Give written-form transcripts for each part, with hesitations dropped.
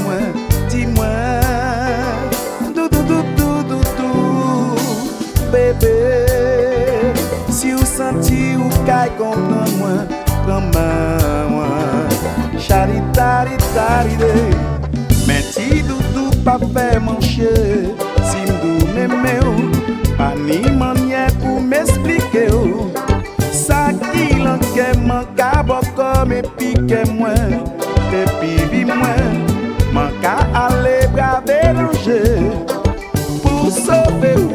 moi, dis-moi, bébé, si vous sentez ou qu'aille comprendre moi, prends-moi, charitari, mais si doudou pas fait mancher, si m'dou m'aimez ou, pas ni manière pour m'expliquer ou, ça qui l'enquête manque à comme et pique moi, et puis vie moi, manque à aller braver danger, pour sauver ou.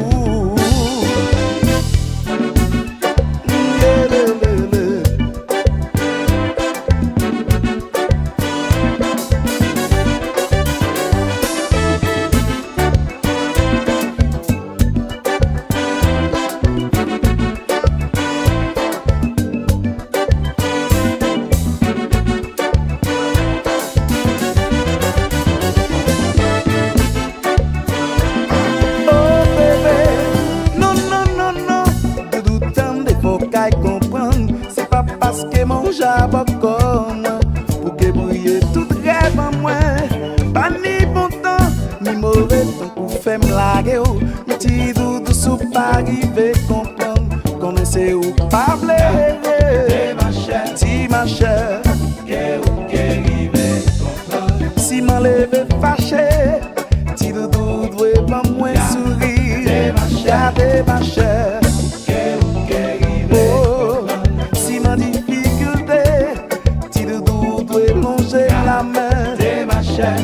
Pour que brille tout rêve en moi. Pas ni bon temps, ni mauvais temps pour faire me laguer. Mais petit doudou sous pas arriver comprendre. Connaissez ou pas blé. Si ma chère, si m'en lève fâché, petit doudou doit pas moins sourire. Gardez ma chère.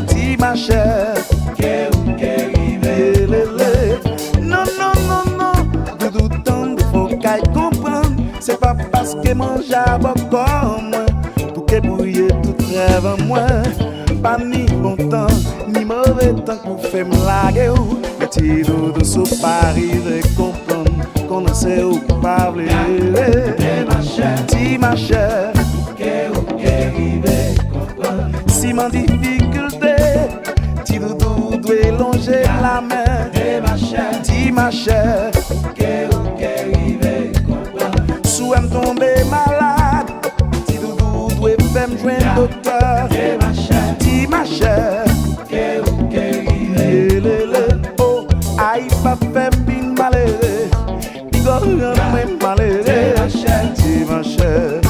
Dis ma chère, non, doudou tant de faut qu'elle comprenne. C'est pas parce que mange à comme moi, pour que brouiller tout rêve en moi. Pas ni bon temps, ni mauvais temps pour faire me laguer. Mais ti doudou sous Paris de comprendre, qu'on sait où parler. Dis ma chère, si m'en difficulté, ti doudou doit longer la main. Dis ma chère, sous elle tomber malade, ti doudou doit faire me joindre docteur. Dis ma chère, oh, aïe pas fait bin malheureux, bigorre même malheureux. Dis ma chère.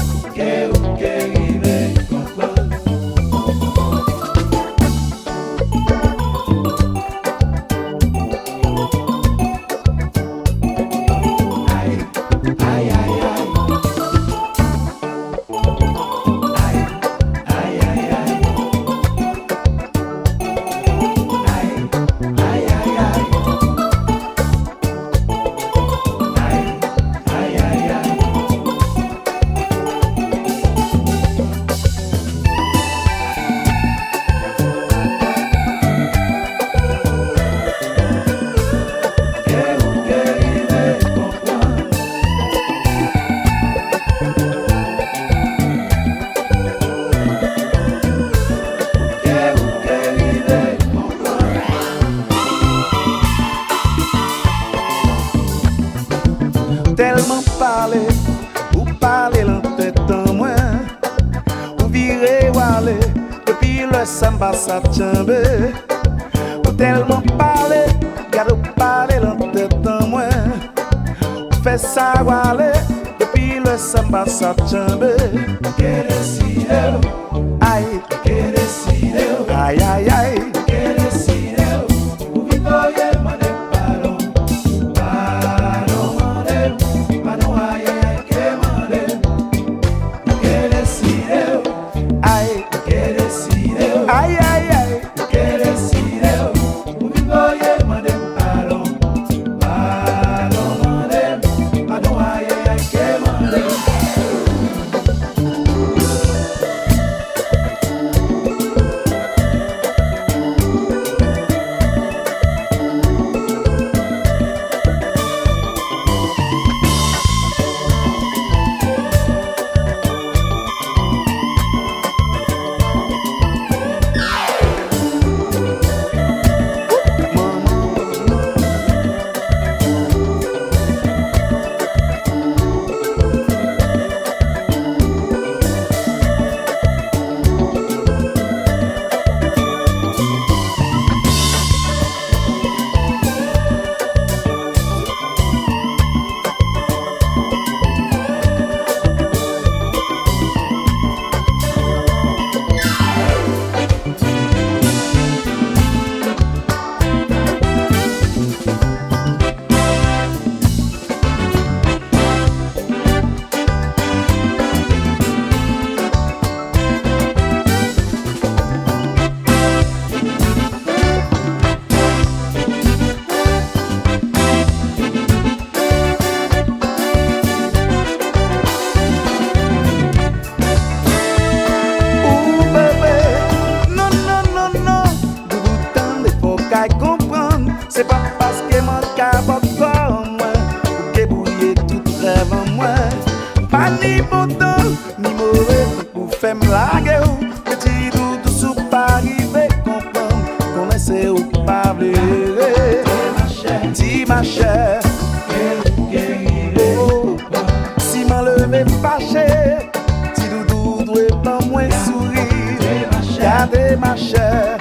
Tellement parler, ou parler l'entête en moi, ou virer ou aller, depuis le samba sa chambe. Ou tellement parler, garde ou parler l'entête en moi, ou fait ça ou aller, depuis le samba sa chambe. Que décide, aïe, que décide, aïe, aïe, aïe, que décide, ou vivoyer mon pardon, pardon. Ay, ay, ay, que decide, o vivo y el mande pardon, pardon mande, pardon ay, ay, que mande. les fâcher. Si doudou doit pas moins sourire. Gardez ma chère,